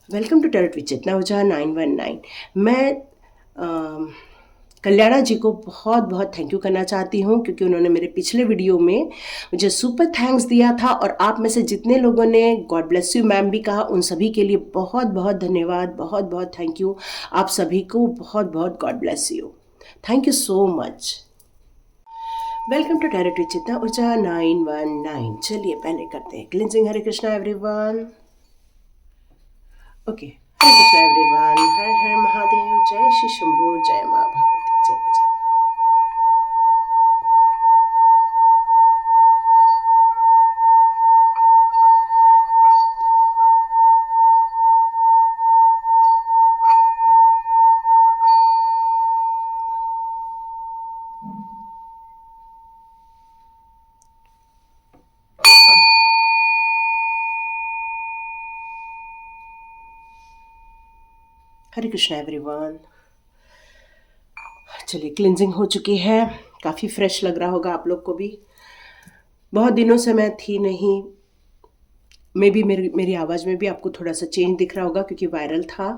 Welcome to tarot with Chetna Ojha 919। मैं कल्याणा जी को बहुत बहुत थैंक यू करना चाहती हूँ क्योंकि उन्होंने मेरे पिछले वीडियो में मुझे सुपर थैंक्स दिया था और आप में से जितने लोगों ने गॉड ब्लेस यू मैम भी कहा उन सभी के लिए बहुत बहुत धन्यवाद, बहुत बहुत थैंक यू। आप सभी को बहुत बहुत God bless you, thank you so much. Welcome to tarot with Chetna Ojha 919। चलिए पहले करते हैं cleansing. Hare Krishna everyone. Okay, Hare Krishna everyone. हर हर महादेव। जय श्री शंभू, जय माँ भगवती, जय गजानन। हरे कृष्णा एवरीवन। चलिए, क्लिनजिंग हो चुकी है। काफ़ी फ्रेश लग रहा होगा आप लोग को भी। बहुत दिनों से मैं थी नहीं। मे भी मेरी आवाज़ में भी आपको थोड़ा सा चेंज दिख रहा होगा क्योंकि वायरल था,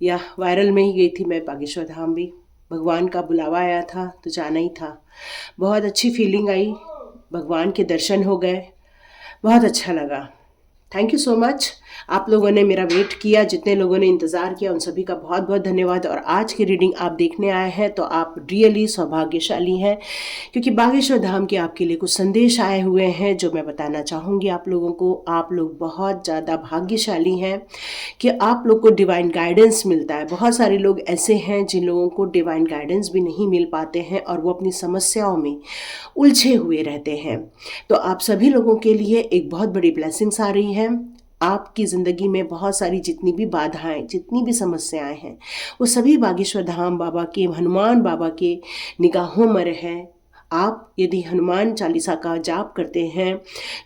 या वायरल में ही गई थी मैं बागेश्वर धाम भी। भगवान का बुलावा आया था तो जाना ही था। बहुत अच्छी फीलिंग आई, भगवान के दर्शन हो गए, बहुत अच्छा लगा। Thank you so much. आप लोगों ने मेरा वेट किया, जितने लोगों ने इंतज़ार किया उन सभी का बहुत बहुत धन्यवाद। और आज की रीडिंग आप देखने आए हैं तो आप रियली सौभाग्यशाली हैं क्योंकि बागेश्वर धाम के आपके लिए कुछ संदेश आए हुए हैं जो मैं बताना चाहूँगी आप लोगों को। आप लोग बहुत ज़्यादा भाग्यशाली हैं कि आप लोग को डिवाइन गाइडेंस मिलता है। बहुत सारे लोग ऐसे हैं जिन लोगों को डिवाइन गाइडेंस भी नहीं मिल पाते हैं और वो अपनी समस्याओं में उलझे हुए रहते हैं। तो आप सभी लोगों के लिए एक बहुत बड़ी ब्लेसिंग्स आ रही है। आपकी ज़िंदगी में बहुत सारी जितनी भी बाधाएं, जितनी भी समस्याएं हैं, वो सभी बागेश्वर धाम बाबा के, हनुमान बाबा के निगाहों में रहे। आप यदि हनुमान चालीसा का जाप करते हैं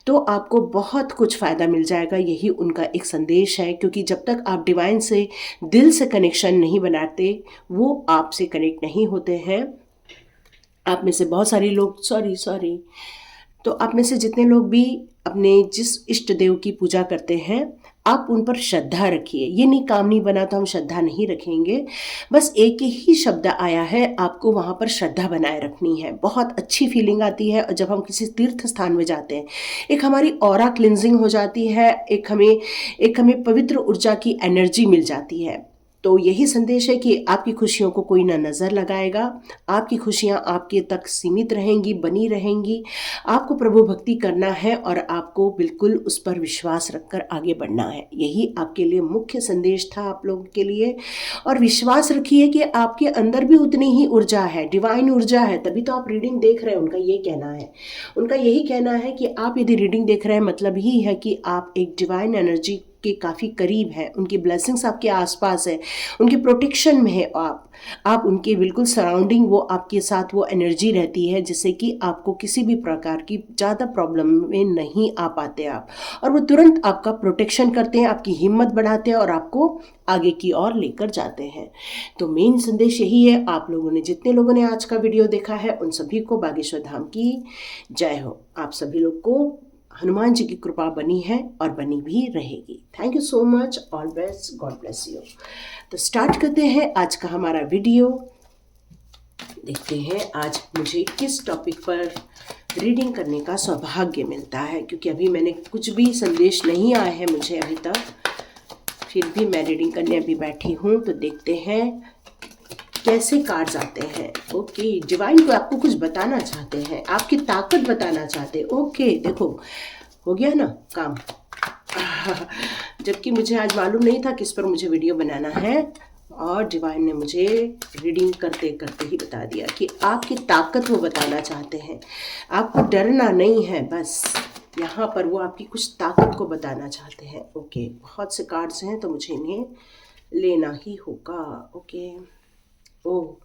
तो आपको बहुत कुछ फ़ायदा मिल जाएगा। यही उनका एक संदेश है क्योंकि जब तक आप डिवाइन से दिल से कनेक्शन नहीं बनाते, वो आपसे कनेक्ट नहीं होते हैं। आप में से बहुत सारे लोग, सॉरी सॉरी, तो आप में से जितने लोग भी अपने जिस इष्ट देव की पूजा करते हैं, आप उन पर श्रद्धा रखिए। ये नहीं काम नहीं बना तो हम श्रद्धा नहीं रखेंगे। बस एक ही शब्द आया है, आपको वहाँ पर श्रद्धा बनाए रखनी है। बहुत अच्छी फीलिंग आती है और जब हम किसी तीर्थ स्थान में जाते हैं, एक हमारी ऑरा क्लिनजिंग हो जाती है, एक हमें पवित्र ऊर्जा की एनर्जी मिल जाती है। तो यही संदेश है कि आपकी खुशियों को कोई ना नज़र लगाएगा। आपकी खुशियाँ आपके तक सीमित रहेंगी, बनी रहेंगी। आपको प्रभु भक्ति करना है और आपको बिल्कुल उस पर विश्वास रखकर आगे बढ़ना है। यही आपके लिए मुख्य संदेश था आप लोगों के लिए। और विश्वास रखिए कि आपके अंदर भी उतनी ही ऊर्जा है, डिवाइन ऊर्जा है, तभी तो आप रीडिंग देख रहे हैं। उनका ये कहना है, उनका यही कहना है कि आप यदि रीडिंग देख रहे हैं मतलब ही है कि आप एक डिवाइन एनर्जी के काफ़ी करीब है। उनकी ब्लेसिंग्स आपके आसपास है, उनके प्रोटेक्शन में है। आप उनके बिल्कुल सराउंडिंग, वो आपके साथ वो एनर्जी रहती है जिससे कि आपको किसी भी प्रकार की ज़्यादा प्रॉब्लम में नहीं आ पाते आप। और वो तुरंत आपका प्रोटेक्शन करते हैं, आपकी हिम्मत बढ़ाते हैं और आपको आगे की ओर लेकर जाते हैं। तो मेन संदेश यही है। आप लोगों ने, जितने लोगों ने आज का वीडियो देखा है, उन सभी को बागेश्वर धाम की जय हो। आप सभी लोग को हनुमान जी की कृपा बनी है और बनी भी रहेगी। Thank you so much. All best, God bless you. तो स्टार्ट करते हैं आज का हमारा वीडियो। देखते हैं आज मुझे किस टॉपिक पर रीडिंग करने का सौभाग्य मिलता है, क्योंकि अभी मैंने कुछ भी संदेश नहीं आए हैं मुझे अभी तक। फिर भी मैं रीडिंग करने अभी बैठी हूँ, तो देखते हैं कैसे कार्ड्स आते हैं। ओके, डिवाइन को आपको कुछ बताना चाहते हैं, आपकी ताकत बताना चाहते हैं। ओके, देखो हो गया ना काम। जबकि मुझे आज मालूम नहीं था किस पर मुझे वीडियो बनाना है, और डिवाइन ने मुझे रीडिंग करते करते ही बता दिया कि आपकी ताकत वो बताना चाहते हैं। आपको डरना नहीं है, बस यहाँ पर वो आपकी कुछ ताकत को बताना चाहते हैं। ओके, बहुत से कार्ड्स हैं तो मुझे इन्हें लेना ही होगा। ओके, ओह,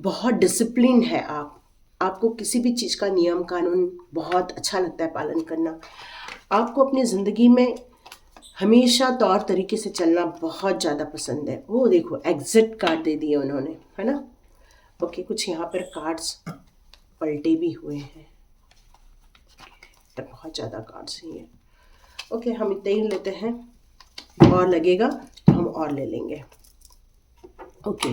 बहुत डिसिप्लिन है आप। आपको किसी भी चीज़ का नियम कानून बहुत अच्छा लगता है पालन करना। आपको अपनी ज़िंदगी में हमेशा तौर तरीके से चलना बहुत ज़्यादा पसंद है। वो देखो, एग्जिट कार्ड दे दिए उन्होंने, है ना। ओके, कुछ यहाँ पर कार्ड्स पलटे भी हुए हैं, तो बहुत ज़्यादा कार्ड्स ही हैं। ओके, हम इतने ही लेते हैं, और लगेगा और ले लेंगे। ओके,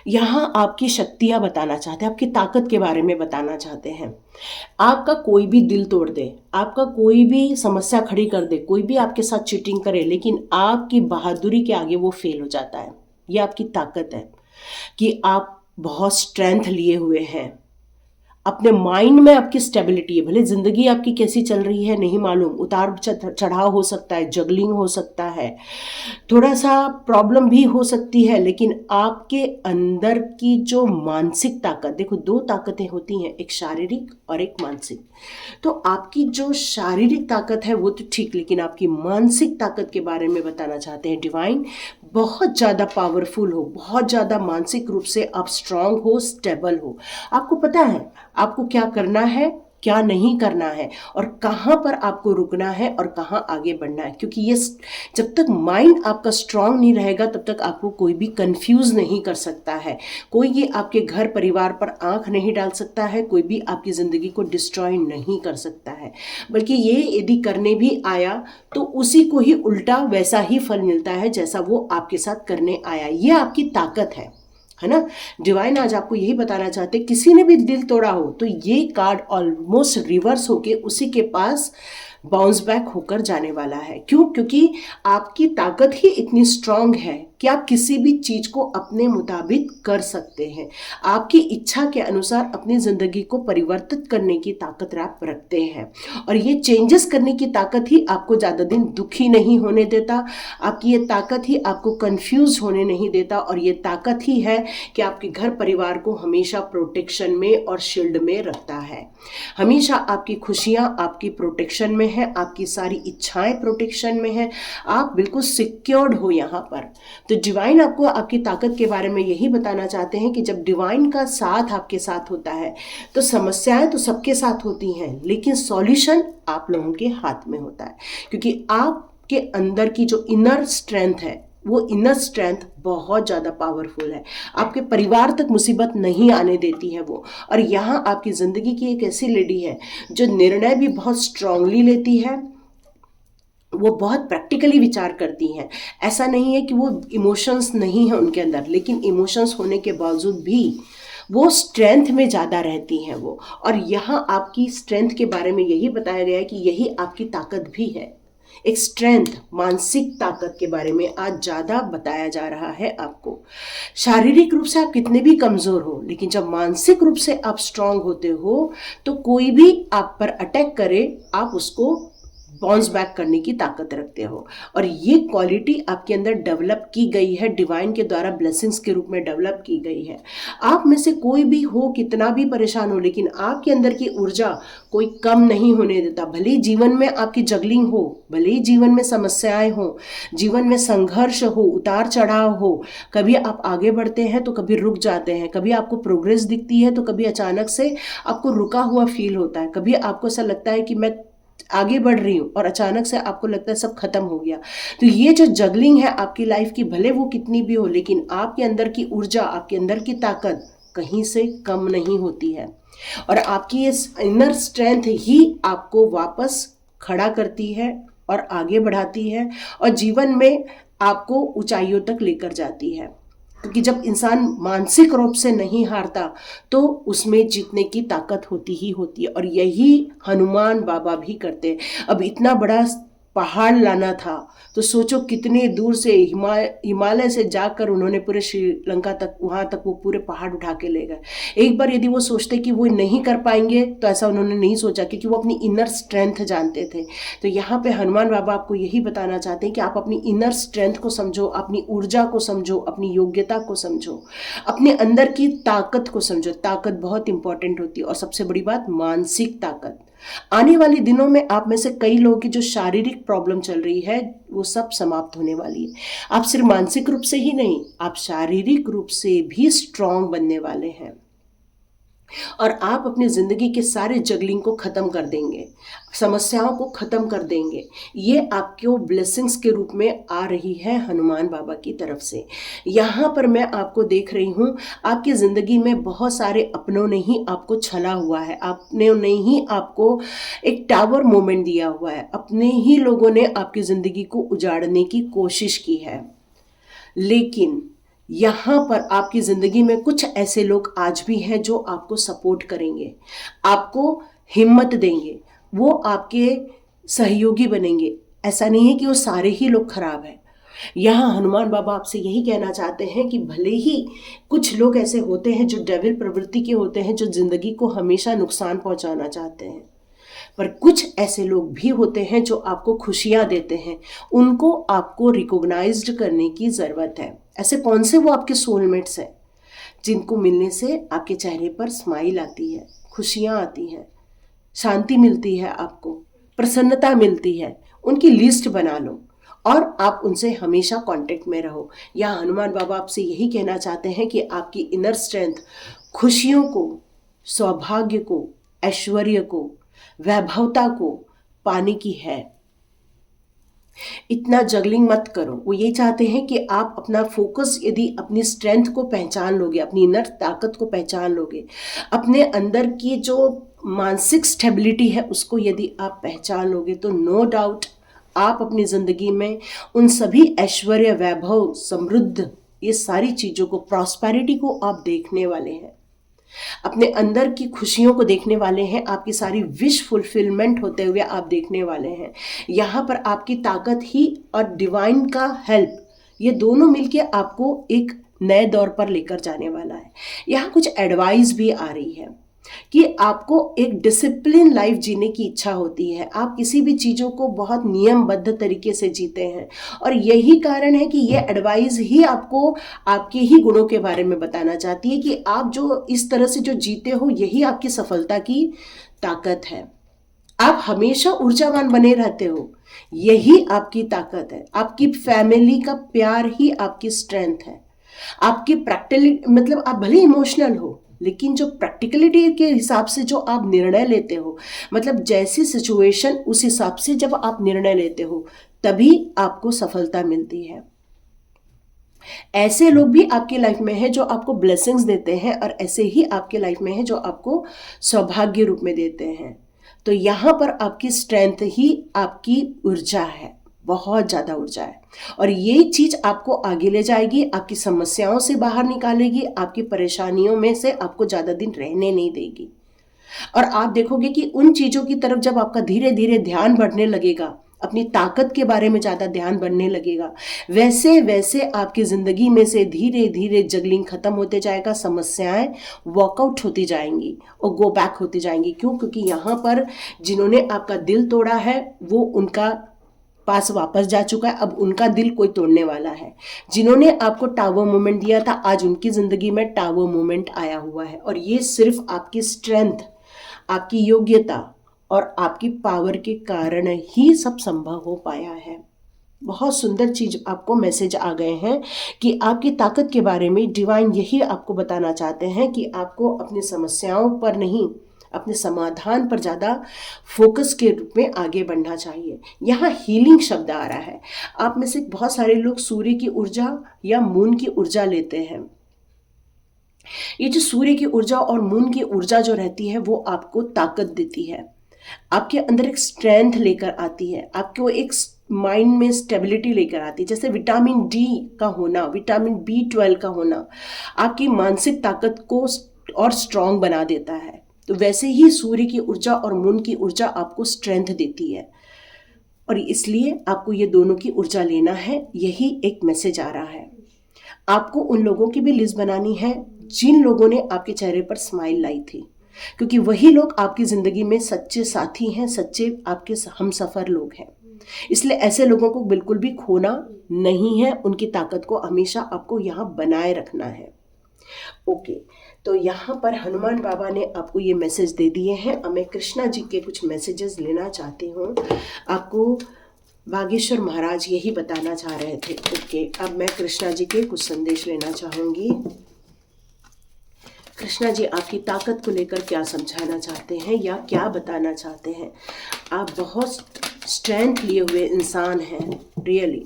यहाँ आपकी शक्तियाँ बताना चाहते हैं, आपकी ताकत के बारे में बताना चाहते हैं। आपका कोई भी दिल तोड़ दे, आपका कोई भी समस्या खड़ी कर दे, कोई भी आपके साथ चीटिंग करे, लेकिन आपकी बहादुरी के आगे वो फेल हो जाता है। ये आपकी ताकत है कि आप बहुत स्ट्रेंथ लिए हुए हैं। अपने माइंड में आपकी स्टेबिलिटी है। भले ज़िंदगी आपकी कैसी चल रही है नहीं मालूम, उतार चढ़ाव हो सकता है, जगलिंग हो सकता है, थोड़ा सा प्रॉब्लम भी हो सकती है, लेकिन आपके अंदर की जो मानसिक ताकत, देखो दो ताकतें होती हैं, एक शारीरिक और एक मानसिक। तो आपकी जो शारीरिक ताकत है वो तो ठीक, लेकिन आपकी मानसिक ताकत के बारे में बताना चाहते हैं डिवाइन। बहुत ज़्यादा पावरफुल हो, बहुत ज़्यादा मानसिक रूप से आप स्ट्रांग हो, स्टेबल हो। आपको पता है आपको क्या करना है, क्या नहीं करना है, और कहाँ पर आपको रुकना है और कहाँ आगे बढ़ना है। क्योंकि ये जब तक माइंड आपका स्ट्रांग नहीं रहेगा तब तक आपको कोई भी कंफ्यूज नहीं कर सकता है। कोई ये आपके घर परिवार पर आंख नहीं डाल सकता है, कोई भी आपकी ज़िंदगी को डिस्ट्रॉय नहीं कर सकता है। बल्कि ये यदि करने भी आया तो उसी को ही उल्टा वैसा ही फल मिलता है जैसा वो आपके साथ करने आया। ये आपकी ताकत है ना। डिवाइन आज आपको यही बताना चाहते, किसी ने भी दिल तोड़ा हो तो ये कार्ड ऑलमोस्ट रिवर्स होके उसी के पास बाउंस बैक होकर जाने वाला है। क्यों? क्योंकि आपकी ताकत ही इतनी स्ट्रांग है कि आप किसी भी चीज को अपने मुताबिक कर सकते हैं। आपकी इच्छा के अनुसार अपनी जिंदगी को परिवर्तित करने की ताकत आप रखते हैं, और ये चेंजेस करने की ताकत ही आपको ज्यादा दिन दुखी नहीं होने देता। आपकी ये ताकत ही आपको कंफ्यूज होने नहीं देता, और ये ताकत ही है कि आपके घर परिवार को हमेशा प्रोटेक्शन में और शील्ड में रखता है। हमेशा आपकी खुशियां आपकी प्रोटेक्शन में है, आपकी सारी इच्छाएं प्रोटेक्शन में है, आप बिल्कुल सिक्योर्ड हो यहाँ पर। तो डिवाइन आपको आपकी ताकत के बारे में यही बताना चाहते हैं कि जब डिवाइन का साथ आपके साथ होता है तो समस्याएं तो सबके साथ होती हैं, लेकिन सॉल्यूशन आप लोगों के हाथ में होता है। क्योंकि आपके अंदर की जो इनर स्ट्रेंथ है, वो इनर स्ट्रेंथ बहुत ज़्यादा पावरफुल है। आपके परिवार तक मुसीबत नहीं आने देती है वो। और यहाँ आपकी ज़िंदगी की एक ऐसी लेडी है जो निर्णय भी बहुत स्ट्रांगली लेती है, वो बहुत प्रैक्टिकली विचार करती हैं। ऐसा नहीं है कि वो इमोशंस नहीं है उनके अंदर, लेकिन इमोशंस होने के बावजूद भी वो स्ट्रेंथ में ज़्यादा रहती हैं वो। और यहाँ आपकी स्ट्रेंथ के बारे में यही बताया गया है कि यही आपकी ताकत भी है। एक स्ट्रेंथ, मानसिक ताकत के बारे में आज ज़्यादा बताया जा रहा है आपको। शारीरिक रूप से आप कितने भी कमज़ोर हो, लेकिन जब मानसिक रूप से आप स्ट्रांग होते हो तो कोई भी आप पर अटैक करे, आप उसको बाउंस बैक करने की ताकत रखते हो। और ये क्वालिटी आपके अंदर डेवलप की गई है, डिवाइन के द्वारा ब्लेसिंग्स के रूप में डेवलप की गई है। आप में से कोई भी हो, कितना भी परेशान हो, लेकिन आपके अंदर की ऊर्जा कोई कम नहीं होने देता। भले ही जीवन में आपकी जगलिंग हो, भले ही जीवन में समस्याएं हो, जीवन में संघर्ष हो, उतार चढ़ाव हो, कभी आप आगे बढ़ते हैं तो कभी रुक जाते हैं, कभी आपको प्रोग्रेस दिखती है तो कभी अचानक से आपको रुका हुआ फील होता है, कभी आपको ऐसा लगता है कि मैं आगे बढ़ रही हूँ और अचानक से आपको लगता है सब खत्म हो गया। तो ये जो जगलिंग है आपकी लाइफ की, भले वो कितनी भी हो, लेकिन आपके अंदर की ऊर्जा, आपके अंदर की ताकत कहीं से कम नहीं होती है। और आपकी ये इनर स्ट्रेंथ ही आपको वापस खड़ा करती है और आगे बढ़ाती है, और जीवन में आपको ऊंचाइयों तक लेकर जाती है। क्योंकि जब इंसान मानसिक रूप से नहीं हारता तो उसमें जीतने की ताकत होती ही होती है। और यही हनुमान बाबा भी करते हैं। अब इतना बड़ा पहाड़ लाना था तो सोचो कितने दूर से हिमालय से जाकर उन्होंने पूरे श्रीलंका तक, वहाँ तक वो पूरे पहाड़ उठा के ले गए। एक बार यदि वो सोचते कि वो नहीं कर पाएंगे तो ऐसा उन्होंने नहीं सोचा, क्योंकि वो अपनी इनर स्ट्रेंथ जानते थे। तो यहाँ पे हनुमान बाबा आपको यही बताना चाहते हैं कि आप अपनी इनर स्ट्रेंथ को समझो, अपनी ऊर्जा को समझो, अपनी योग्यता को समझो, अपने अंदर की ताकत को समझो। ताकत बहुत इंपॉर्टेंट होती है। और सबसे बड़ी बात, मानसिक ताकत। आने वाले दिनों में आप में से कई लोगों की जो शारीरिक प्रॉब्लम चल रही है वो सब समाप्त होने वाली है। आप सिर्फ मानसिक रूप से ही नहीं, आप शारीरिक रूप से भी स्ट्रांग बनने वाले हैं, और आप अपनी ज़िंदगी के सारे जगलिंग को ख़त्म कर देंगे, समस्याओं को ख़त्म कर देंगे। ये आपको ब्लेसिंग्स के रूप में आ रही है हनुमान बाबा की तरफ से। यहाँ पर मैं आपको देख रही हूँ, आपकी ज़िंदगी में बहुत सारे अपनों ने ही आपको छला हुआ है, अपने ने ही आपको एक टावर मोमेंट दिया हुआ है, अपने ही लोगों ने आपकी ज़िंदगी को उजाड़ने की कोशिश की है। लेकिन यहाँ पर आपकी ज़िंदगी में कुछ ऐसे लोग आज भी हैं जो आपको सपोर्ट करेंगे, आपको हिम्मत देंगे, वो आपके सहयोगी बनेंगे। ऐसा नहीं है कि वो सारे ही लोग खराब हैं। यहाँ हनुमान बाबा आपसे यही कहना चाहते हैं कि भले ही कुछ लोग ऐसे होते हैं जो डेविल प्रवृत्ति के होते हैं, जो ज़िंदगी को हमेशा नुकसान पहुंचाना चाहते हैं, पर कुछ ऐसे लोग भी होते हैं जो आपको खुशियाँ देते हैं। उनको आपको रिकॉग्नाइज्ड करने की ज़रूरत है। ऐसे कौन से वो आपके सोलमेट्स हैं जिनको मिलने से आपके चेहरे पर स्माइल आती है, खुशियाँ आती हैं, शांति मिलती है, आपको प्रसन्नता मिलती है। उनकी लिस्ट बना लो और आप उनसे हमेशा कांटेक्ट में रहो। या हनुमान बाबा आपसे यही कहना चाहते हैं कि आपकी इनर स्ट्रेंथ खुशियों को, सौभाग्य को, ऐश्वर्य को, वैभवता को पाने की है। इतना जगलिंग मत करो। वो ये चाहते हैं कि आप अपना फोकस, यदि अपनी स्ट्रेंथ को पहचान लोगे, अपनी इनर ताकत को पहचान लोगे, अपने अंदर की जो मानसिक स्टेबिलिटी है उसको यदि आप पहचान लोगे, तो नो डाउट आप अपनी ज़िंदगी में उन सभी ऐश्वर्य, वैभव, समृद्ध, ये सारी चीज़ों को, प्रॉस्पेरिटी को आप देखने वाले हैं, अपने अंदर की खुशियों को देखने वाले हैं, आपकी सारी विश फुलफिलमेंट होते हुए आप देखने वाले हैं। यहाँ पर आपकी ताकत ही और डिवाइन का हेल्प, ये दोनों मिलके आपको एक नए दौर पर लेकर जाने वाला है। यहाँ कुछ एडवाइस भी आ रही है कि आपको एक डिसिप्लिन लाइफ जीने की इच्छा होती है। आप किसी भी चीज़ों को बहुत नियमबद्ध तरीके से जीते हैं, और यही कारण है कि ये एडवाइस ही आपको आपके ही गुणों के बारे में बताना चाहती है कि आप जो इस तरह से जो जीते हो, यही आपकी सफलता की ताकत है। आप हमेशा ऊर्जावान बने रहते हो, यही आपकी ताकत है। आपकी फैमिली का प्यार ही आपकी स्ट्रेंथ है। आपकी प्रैक्टिकली, मतलब आप भले इमोशनल हो, लेकिन जो प्रैक्टिकलिटी के हिसाब से जो आप निर्णय लेते हो, मतलब जैसी सिचुएशन उस हिसाब से जब आप निर्णय लेते हो, तभी आपको सफलता मिलती है। ऐसे लोग भी आपकी लाइफ में हैं जो आपको ब्लेसिंग्स देते हैं, और ऐसे ही आपके लाइफ में हैं जो आपको सौभाग्य रूप में देते हैं। तो यहाँ पर आपकी स्ट्रेंथ ही आपकी ऊर्जा है, बहुत ज़्यादा ऊर्जा है, और ये चीज़ आपको आगे ले जाएगी, आपकी समस्याओं से बाहर निकालेगी, आपकी परेशानियों में से आपको ज़्यादा दिन रहने नहीं देगी। और आप देखोगे कि उन चीज़ों की तरफ जब आपका धीरे धीरे ध्यान बढ़ने लगेगा, अपनी ताकत के बारे में ज़्यादा ध्यान बढ़ने लगेगा, वैसे वैसे आपकी ज़िंदगी में से धीरे धीरे जगलिंग ख़त्म होते जाएगा, समस्याएं वॉकआउट होती जाएंगी और गो बैक होती जाएंगी। क्यों? क्योंकि यहाँ पर जिन्होंने आपका दिल तोड़ा है वो उनका पास वापस जा चुका है, अब उनका दिल कोई तोड़ने वाला है। जिन्होंने आपको टावर मोमेंट दिया था, आज उनकी ज़िंदगी में टावर मोमेंट आया हुआ है, और ये सिर्फ आपकी स्ट्रेंथ, आपकी योग्यता और आपकी पावर के कारण ही सब संभव हो पाया है। बहुत सुंदर चीज़ आपको मैसेज आ गए हैं कि आपकी ताकत के बारे में डिवाइन यही आपको बताना चाहते हैं कि आपको अपनी समस्याओं पर नहीं, अपने समाधान पर ज़्यादा फोकस के रूप में आगे बढ़ना चाहिए। यहाँ हीलिंग शब्द आ रहा है। आप में से बहुत सारे लोग सूर्य की ऊर्जा या मून की ऊर्जा लेते हैं। ये जो सूर्य की ऊर्जा और मून की ऊर्जा जो रहती है वो आपको ताकत देती है, आपके अंदर एक स्ट्रेंथ लेकर आती है, आपको एक माइंड में स्टेबिलिटी लेकर आती है। जैसे विटामिन डी का होना, विटामिन B12 का होना आपकी मानसिक ताकत को और स्ट्रॉन्ग बना देता है, तो वैसे ही सूर्य की ऊर्जा और मून की ऊर्जा आपको स्ट्रेंथ देती है, और इसलिए आपको ये दोनों की ऊर्जा लेना है। यही एक मैसेज आ रहा है। आपको उन लोगों की भी लिस्ट बनानी है जिन लोगों ने आपके चेहरे पर स्माइल लाई थी, क्योंकि वही लोग आपकी ज़िंदगी में सच्चे साथी हैं, सच्चे आपके हमसफ़र लोग हैं। इसलिए ऐसे लोगों को बिल्कुल भी खोना नहीं है, उनकी ताकत को हमेशा आपको यहाँ बनाए रखना है। ओके, तो यहाँ पर हनुमान बाबा ने आपको ये मैसेज दे दिए हैं। अब मैं कृष्णा जी के कुछ मैसेजेस लेना चाहती हूँ। आपको बागेश्वर महाराज यही बताना चाह रहे थे। ओके, अब मैं कृष्णा जी के कुछ संदेश लेना चाहूँगी। कृष्णा जी आपकी ताकत को लेकर क्या समझाना चाहते हैं या क्या बताना चाहते हैं? आप बहुत स्ट्रेंथ लिए हुए इंसान हैं, रियली,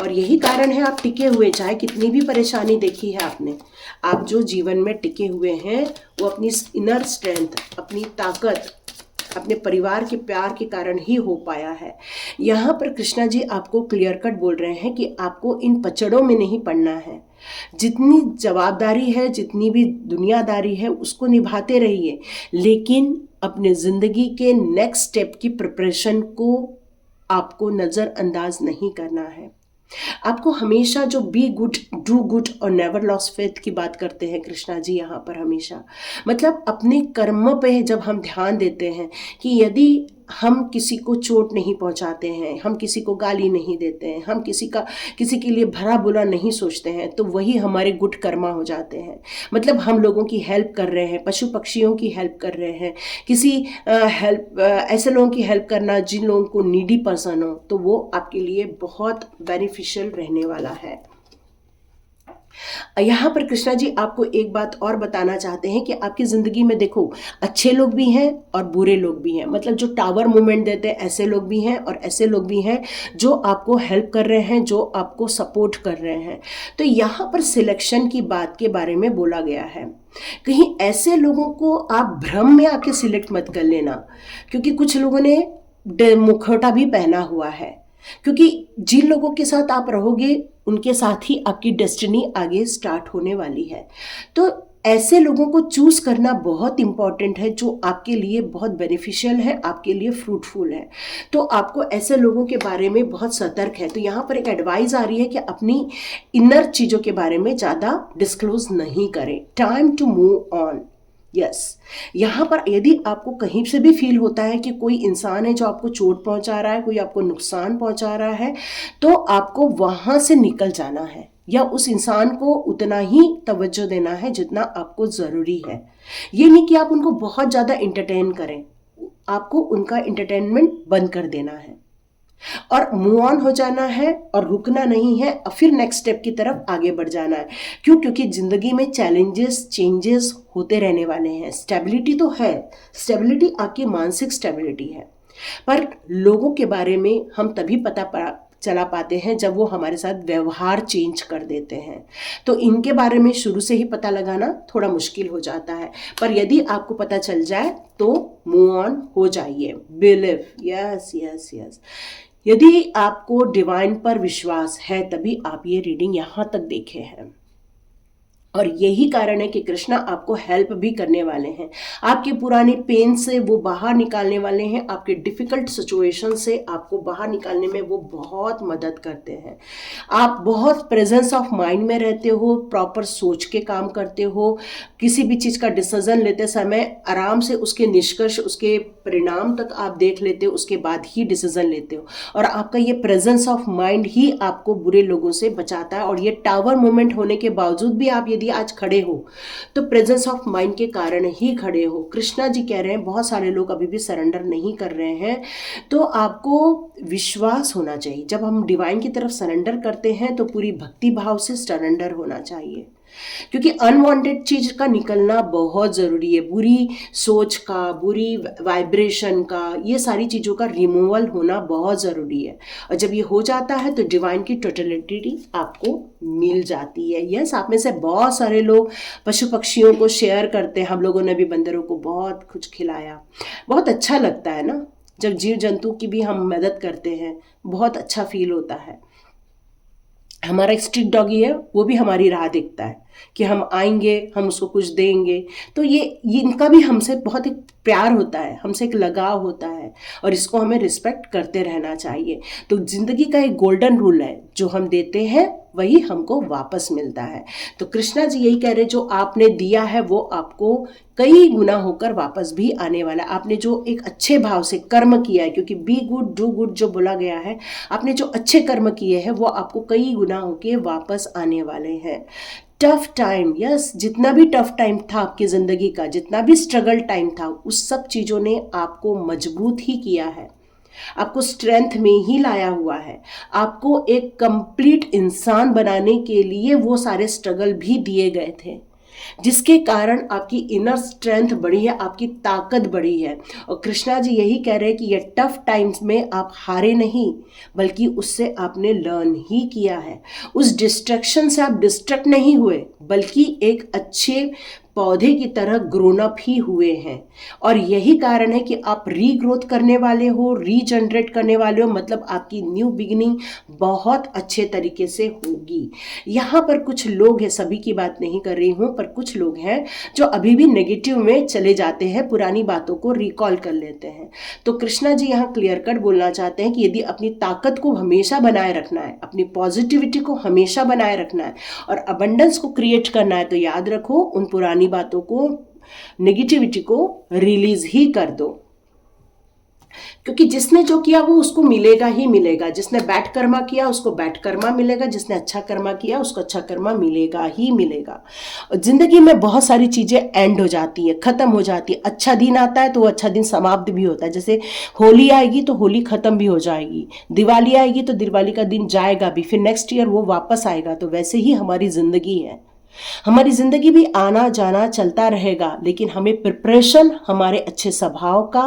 और यही कारण है आप टिके हुए, चाहे कितनी भी परेशानी देखी है आपने, आप जो जीवन में टिके हुए हैं वो अपनी इनर स्ट्रेंथ, अपनी ताकत, अपने परिवार के प्यार के कारण ही हो पाया है। यहाँ पर कृष्णा जी आपको क्लियर कट बोल रहे हैं कि आपको इन पचड़ों में नहीं पड़ना है। जितनी जवाबदारी है, जितनी भी दुनियादारी है, उसको निभाते रहिए, लेकिन अपने ज़िंदगी के नेक्स्ट स्टेप की प्रिपरेशन को आपको नज़रअंदाज नहीं करना है। आपको हमेशा जो बी गुड, डू गुड और नेवर लॉस फेथ की बात करते हैं कृष्णा जी यहाँ पर हमेशा, मतलब अपने कर्म पे जब हम ध्यान देते हैं कि यदि हम किसी को चोट नहीं पहुँचाते हैं, हम किसी को गाली नहीं देते हैं, हम किसी के लिए भला बुरा नहीं सोचते हैं, तो वही हमारे गुड कर्मा हो जाते हैं। मतलब हम लोगों की हेल्प कर रहे हैं, पशु पक्षियों की हेल्प कर रहे हैं, किसी ऐसे लोगों की हेल्प करना जिन लोगों को नीडी पर्सन हो, तो वो आपके लिए बहुत बेनिफिशियल रहने वाला है। यहाँ पर कृष्णा जी आपको एक बात और बताना चाहते हैं कि आपकी ज़िंदगी में देखो, अच्छे लोग भी हैं और बुरे लोग भी हैं। मतलब जो टावर मूवमेंट देते हैं ऐसे लोग भी हैं और ऐसे लोग भी हैं जो आपको हेल्प कर रहे हैं, जो आपको सपोर्ट कर रहे हैं। तो यहाँ पर सिलेक्शन की बात के बारे में बोला गया है। कहीं ऐसे लोगों को आप भ्रम में आके सिलेक्ट मत कर लेना, क्योंकि कुछ लोगों ने मुखौटा भी पहना हुआ है, क्योंकि जिन लोगों के साथ आप रहोगे उनके साथ ही आपकी डेस्टिनी आगे स्टार्ट होने वाली है। तो ऐसे लोगों को चूज़ करना बहुत इंपॉर्टेंट है जो आपके लिए बहुत बेनिफिशियल है, आपके लिए फ्रूटफुल है। तो आपको ऐसे लोगों के बारे में बहुत सतर्क है। तो यहाँ पर एक एडवाइस आ रही है कि अपनी इनर चीज़ों के बारे में ज़्यादा डिस्क्लोज नहीं करें। Time to move on. Yes, यहाँ पर यदि आपको कहीं से भी फील होता है कि कोई इंसान है जो आपको चोट पहुँचा रहा है, कोई आपको नुकसान पहुँचा रहा है, तो आपको वहाँ से निकल जाना है या उस इंसान को उतना ही तवज्जो देना है जितना आपको ज़रूरी है। ये नहीं कि आप उनको बहुत ज़्यादा इंटरटेन करें, आपको उनका इंटरटेनमेंट बंद कर देना है और मूव ऑन हो जाना है और रुकना नहीं है और फिर नेक्स्ट स्टेप की तरफ आगे बढ़ जाना है। क्यों? क्योंकि ज़िंदगी में चैलेंजेस, चेंजेस होते रहने वाले हैं। स्टेबिलिटी तो है, स्टेबिलिटी आपकी मानसिक स्टेबिलिटी है, पर लोगों के बारे में हम तभी पता चला पाते हैं जब वो हमारे साथ व्यवहार चेंज कर देते हैं। तो इनके बारे में शुरू से ही पता लगाना थोड़ा मुश्किल हो जाता है, पर यदि आपको पता चल जाए तो मूव ऑन हो जाइए। Believe, yes yes yes. यदि आपको डिवाइन पर विश्वास है तभी आप ये रीडिंग यहाँ तक देखे हैं, और यही कारण है कि कृष्णा आपको हेल्प भी करने वाले हैं। आपके पुराने पेन से वो बाहर निकालने वाले हैं, आपके डिफ़िकल्ट सिचुएशन से आपको बाहर निकालने में वो बहुत मदद करते हैं। आप बहुत प्रेजेंस ऑफ माइंड में रहते हो, प्रॉपर सोच के काम करते हो, किसी भी चीज़ का डिसीजन लेते समय आराम से उसके निष्कर्ष, उसके परिणाम तक आप देख लेते हो, उसके बाद ही डिसीजन लेते हो। और आपका ये प्रेजेंस ऑफ माइंड ही आपको बुरे लोगों से बचाता है। और ये टावर मोमेंट होने के बावजूद भी आप यदि आज खड़े हो तो प्रेजेंस ऑफ माइंड के कारण ही खड़े हो। कृष्णा जी कह रहे हैं बहुत सारे लोग अभी भी सरेंडर नहीं कर रहे हैं, तो आपको विश्वास होना चाहिए। जब हम डिवाइन की तरफ सरेंडर करते हैं तो पूरी भक्ति भाव से सरेंडर होना चाहिए, क्योंकि अनवांटेड चीज का निकलना बहुत ज़रूरी है। बुरी सोच का, बुरी वाइब्रेशन का, ये सारी चीज़ों का रिमूवल होना बहुत ज़रूरी है। और जब ये हो जाता है तो डिवाइन की टोटलिटी आपको मिल जाती है। यस, आप में से बहुत सारे लोग पशु पक्षियों को शेयर करते हैं। हम लोगों ने भी बंदरों को बहुत कुछ खिलाया, बहुत अच्छा लगता है ना। जब जीव जंतु की भी हम मदद करते हैं बहुत अच्छा फील होता है। हमारा एक स्ट्रीट डॉगी है, वो भी हमारी राह देखता है कि हम आएंगे, हम उसको कुछ देंगे। तो ये इनका भी हमसे बहुत एक प्यार होता है, हमसे एक लगाव होता है, और इसको हमें रिस्पेक्ट करते रहना चाहिए। तो ज़िंदगी का एक गोल्डन रूल है, जो हम देते हैं वही हमको वापस मिलता है। तो कृष्णा जी यही कह रहे हैं, जो आपने दिया है वो आपको कई गुना होकर वापस भी आने वाला है। आपने जो एक अच्छे भाव से कर्म किया है, क्योंकि बी गुड डू गुड जो बोला गया है, आपने जो अच्छे कर्म किए हैं वो आपको कई गुना होके वापस आने वाले हैं। टफ टाइम, यस, जितना भी टफ टाइम था आपकी ज़िंदगी का, जितना भी स्ट्रगल टाइम था, उस सब चीज़ों ने आपको मजबूत ही किया है, आपको स्ट्रेंथ में ही लाया हुआ है। आपको एक कंप्लीट इंसान बनाने के लिए वो सारे स्ट्रगल भी दिए गए थे, जिसके कारण आपकी इनर स्ट्रेंथ बढ़ी है, आपकी ताकत बढ़ी है। और कृष्णा जी यही कह रहे हैं कि ये टफ टाइम्स में आप हारे नहीं, बल्कि उससे आपने लर्न ही किया है। उस डिस्ट्रक्शन से आप डिस्ट्रैक्ट नहीं हुए, बल्कि एक अच्छे पौधे की तरह ग्रोन अप ही हुए हैं। और यही कारण है कि आप रीग्रोथ करने वाले हो, रीजनरेट करने वाले हो, मतलब आपकी न्यू बिगिनिंग बहुत अच्छे तरीके से होगी। यहाँ पर कुछ लोग हैं, सभी की बात नहीं कर रही हूँ, पर कुछ लोग हैं जो अभी भी नेगेटिव में चले जाते हैं, पुरानी बातों को रिकॉल कर लेते हैं। तो कृष्णा जी यहाँ क्लियर कट बोलना चाहते हैं कि यदि अपनी ताकत को हमेशा बनाए रखना है, अपनी पॉजिटिविटी को हमेशा बनाए रखना है और अबंडेंस को क्रिएट करना है, तो याद रखो उन पुरानी बातों को, नेगेटिविटी को रिलीज ही कर दो। क्योंकि जिसने जो किया वो उसको मिलेगा ही मिलेगा। जिसने बैड कर्मा किया उसको बैड कर्मा मिलेगा, जिसने अच्छा कर्मा किया उसको अच्छा कर्मा मिलेगा ही मिलेगा। जिंदगी में बहुत सारी चीजें एंड हो जाती है, खत्म हो जाती है। अच्छा दिन आता है तो वो अच्छा दिन समाप्त भी होता है। जैसे होली आएगी तो होली खत्म भी हो जाएगी, दिवाली आएगी तो दिवाली का दिन जाएगा भी, फिर नेक्स्ट ईयर वो वापस आएगा। तो वैसे ही हमारी जिंदगी है, हमारी जिंदगी भी आना जाना चलता रहेगा, लेकिन हमें प्रिपरेशन हमारे अच्छे स्वभाव का,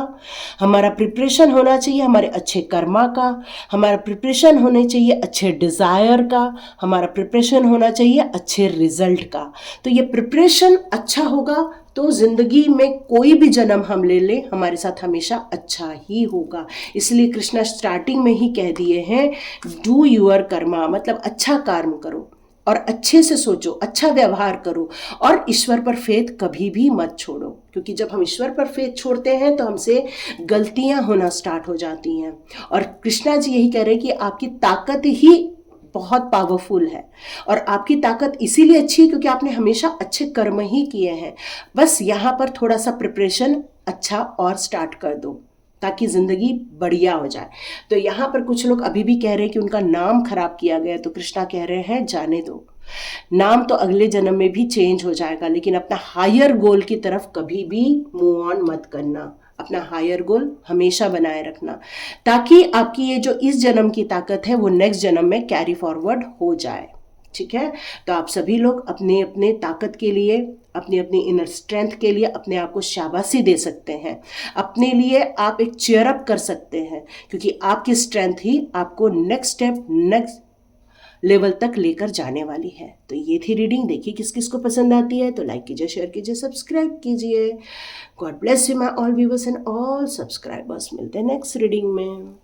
हमारा प्रिपरेशन होना चाहिए हमारे अच्छे कर्मा का, हमारा प्रिपरेशन होने चाहिए अच्छे डिजायर का, हमारा प्रिपरेशन होना चाहिए अच्छे रिजल्ट का। तो ये प्रिपरेशन अच्छा होगा तो जिंदगी में कोई भी जन्म हम ले ले हमारे साथ हमेशा अच्छा ही होगा। इसलिए कृष्णा स्टार्टिंग में ही कह दिए हैं, डू यूअर कर्मा, मतलब अच्छा कर्म करो और अच्छे से सोचो, अच्छा व्यवहार करो और ईश्वर पर फेथ कभी भी मत छोड़ो। क्योंकि जब हम ईश्वर पर फेथ छोड़ते हैं तो हमसे गलतियां होना स्टार्ट हो जाती हैं। और कृष्णा जी यही कह रहे हैं कि आपकी ताकत ही बहुत पावरफुल है और आपकी ताकत इसीलिए अच्छी है क्योंकि आपने हमेशा अच्छे कर्म ही किए हैं। बस यहाँ पर थोड़ा सा प्रिपरेशन अच्छा और स्टार्ट कर दो ताकि जिंदगी बढ़िया हो जाए। तो यहाँ पर कुछ लोग अभी भी कह रहे हैं कि उनका नाम खराब किया गया, तो कृष्णा कह रहे हैं जाने दो, नाम तो अगले जन्म में भी चेंज हो जाएगा, लेकिन अपना हायर गोल की तरफ कभी भी मूव ऑन मत करना। अपना हायर गोल हमेशा बनाए रखना ताकि आपकी ये जो इस जन्म की ताकत है वो नेक्स्ट जन्म में कैरी फॉरवर्ड हो जाए। ठीक है, तो आप सभी लोग अपने अपने ताकत के लिए, अपनी अपनी इनर स्ट्रेंथ के लिए अपने आप को शाबाशी दे सकते हैं। अपने लिए आप एक चीयर अप कर सकते हैं क्योंकि आपकी स्ट्रेंथ ही आपको नेक्स्ट स्टेप, नेक्स्ट लेवल तक लेकर जाने वाली है। तो ये थी रीडिंग। देखिए किस किस को पसंद आती है तो लाइक कीजिए, शेयर कीजिए, सब्सक्राइब कीजिए। God bless you my all viewers and all subscribers. मिलते हैं नेक्स्ट रीडिंग में।